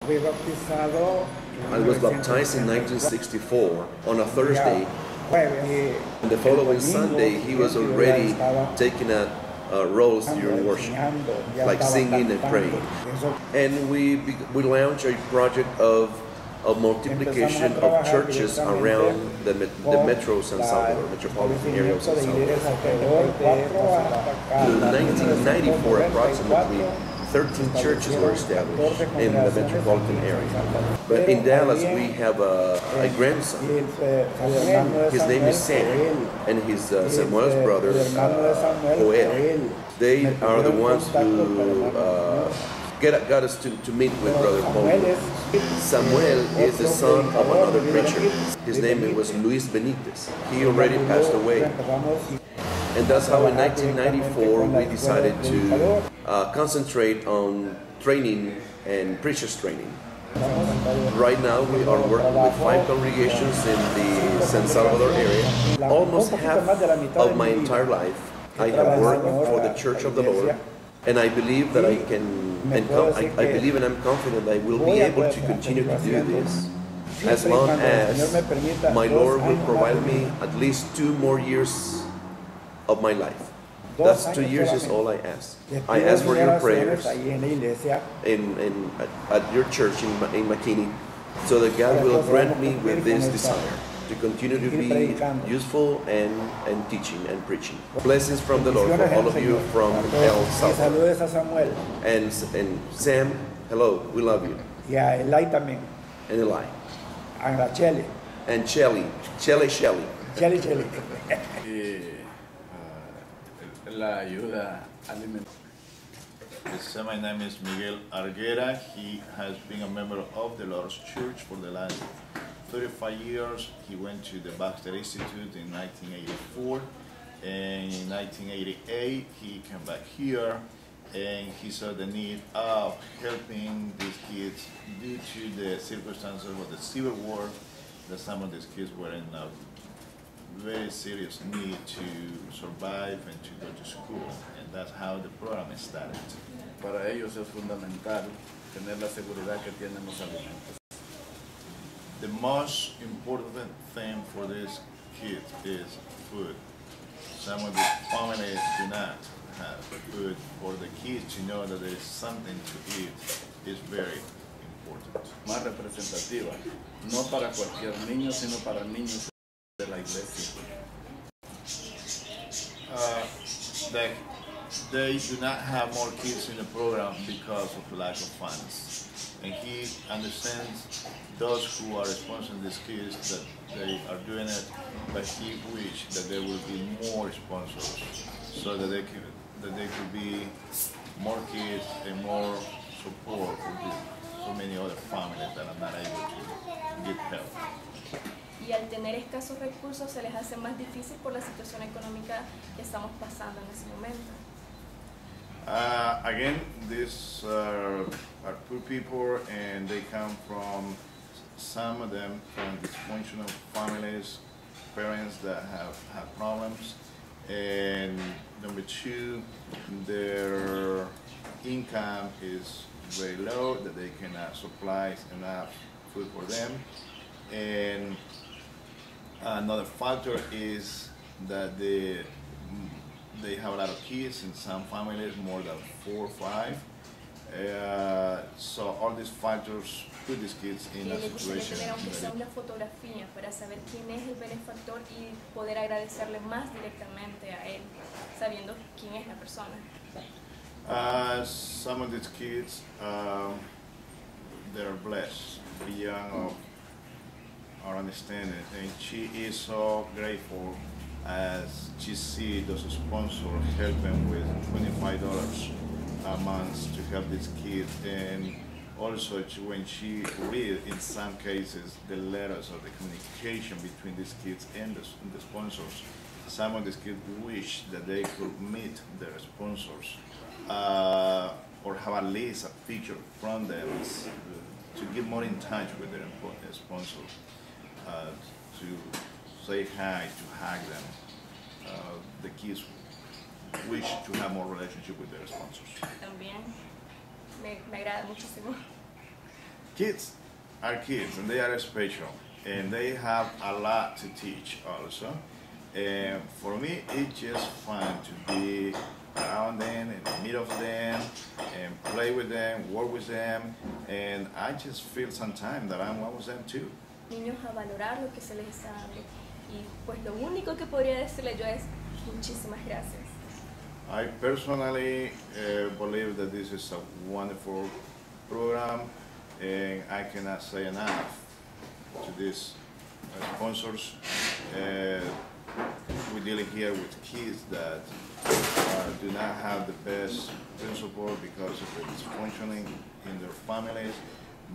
I was baptized in 1964 on a Thursday. And the following Sunday, he was already taking roles during worship, like singing and praying. And we launched a project of multiplication of churches around the Metro San Salvador, metropolitan area of San Salvador. In 1994, approximately 13 churches were established in the metropolitan area. But in Dallas, we have a grandson. His name is Sam, and his Samuel's brother, Joel. They are the ones who got us to meet with Brother Paul. Samuel is the son of another preacher. His name was Luis Benitez. He already passed away. And that's how in 1994 we decided to concentrate on training and preachers training. Right now we are working with 5 congregations in the San Salvador area. Almost half of my entire life I have worked for the Church of the Lord, and I believe that I can, I believe and I'm confident that I will be able to continue to do this as long as my Lord will provide me at least 2 more years of my life. That's 2 years is all I ask. I ask for your prayers at your church in McKinney, so that God will grant me with this desire to continue to be useful and teaching and preaching. Blessings from the Lord for all of you from El Salvador. And Sam, hello, we love you. Yeah, Eli también. And Eli. And Shelly. And Shelly. Shelly. La ayuda alimentaria. My name is Miguel Arguera. He has been a member of the Lord's Church for the last 35 years. He went to the Baxter Institute in 1984, and in 1988 he came back here, and he saw the need of helping these kids due to the circumstances of the Civil War, that some of these kids were in a very serious need to survive and to go to school, and that's how the program started. Para ellos es fundamental tener la seguridad que tienen los alimentos. The most important thing for these kids is food. Some of the families do not have food. For the kids to know that there is something to eat is very important. Más representativa, no para cualquier niño, sino para niños de la iglesia. They do not have more kids in the program because of lack of funds. And he understands those who are sponsoring these kids that they are doing it, but he wishes that there will be more sponsors so that they could be more kids and more support for so many other families that are not able to get help. Y al tener escasos recursos se les hace más difícil por la situación económica que estamos pasando en ese momento. Again, these are poor people, and they come from, some of them from dysfunctional families, parents that have had problems, and number 2, their income is very low, that they cannot supply enough food for them. And another factor is that they have a lot of kids, in some families more than 4 or 5. So all these factors put these kids in a situation. Tener aunque sea una fotografía para saber quién es el benefactor y poder agradecerle más directamente a él, sabiendo quién es la persona. Some of these kids, they're blessed, very young, are understanding, and she is so grateful as she sees those sponsors helping with $25 a month to help these kids, and also when she reads, in some cases, the letters or the communication between these kids and the sponsors. Some of these kids wish that they could meet their sponsors or have at least a picture from them to get more in touch with their sponsors, to say hi, to hug them. The kids wish to have more relationship with their sponsors. También me agrada muchísimo. Kids are kids and they are special and they have a lot to teach also. And for me, it's just fun to be around them, in the middle of them, and play with them, work with them, and I just feel sometimes that I'm one of them too. Niños a valorar lo que se les está dando. Y pues lo único que podría decirle yo es muchísimas gracias. I personally believe that this is a wonderful program, and I cannot say enough to these sponsors. We're dealing here with kids that do not have the best principal because of the dysfunctioning in their families,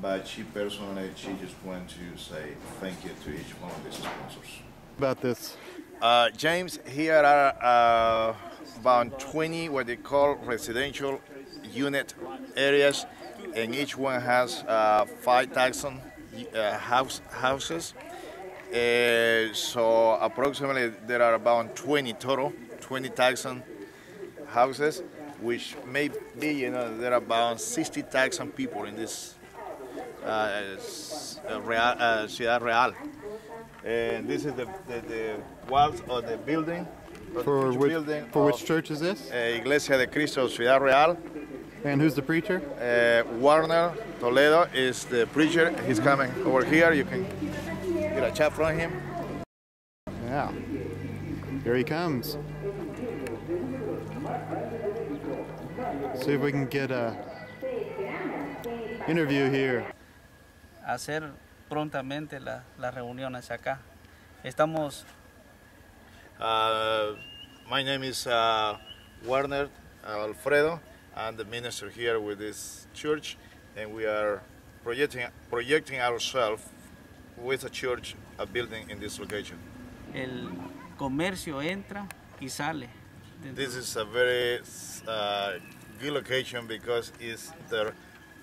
but she personally, she just wants to say thank you to each one of these sponsors. About this? James, here are about 20 what they call residential unit areas, and each one has 5,000 houses. So approximately there are about 20 total, 20,000 houses, which may be, you know, there are about 60,000 people in this Ciudad Real. And this is the walls of the building. For which church is this? Iglesia de Cristo Ciudad Real. And who's the preacher? Warner Toledo is the preacher. He's coming over here. You can get a chat from him. Yeah. Here he comes. See if we can get a interview here. Hacer prontamente las reuniones acá. Estamos. My name is Warner Alfredo. I'm the minister here with this church, and we are projecting ourselves with a church, a building in this location. El comercio entra y sale. This is a very good location because it's there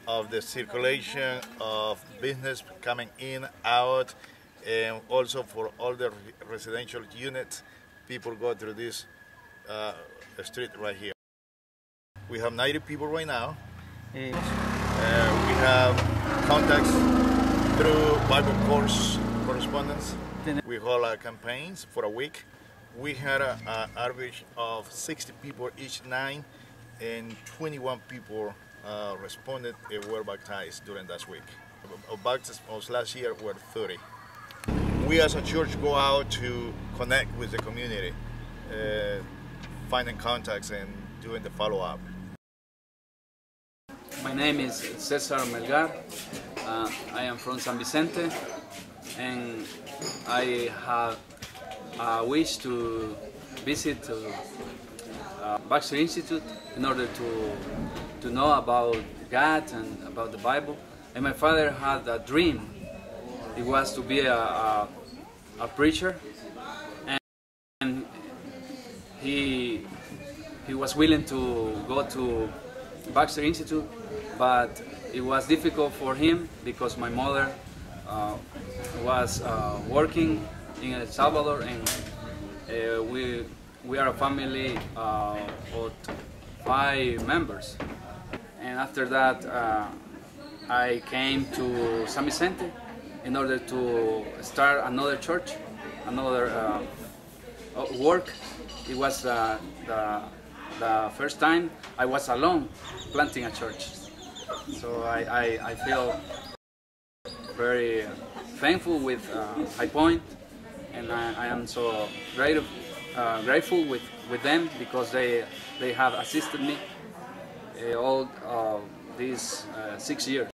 of the circulation of business coming in, out, and also for all the residential units, people go through this street right here. We have 90 people right now. We have contacts through Bible course correspondence. We hold campaigns for a week. We had an average of 60 people each night, and 21 people responded and were baptized during that week. Baptisms last year were 30. We as a church go out to connect with the community, finding contacts and doing the follow-up. My name is Cesar Melgar. I am from San Vicente, and I have a wish to visit Baxter Institute in order to know about God and about the Bible. And my father had a dream. It was to be a preacher, and he was willing to go to Baxter Institute, but it was difficult for him because my mother was working in El Salvador, and we are a family of 5 members. And after that, I came to San Vicente in order to start another church, another work. It was the first time I was alone planting a church. So I feel very thankful with High Point, and I am so grateful with them because they have assisted me all these 6 years.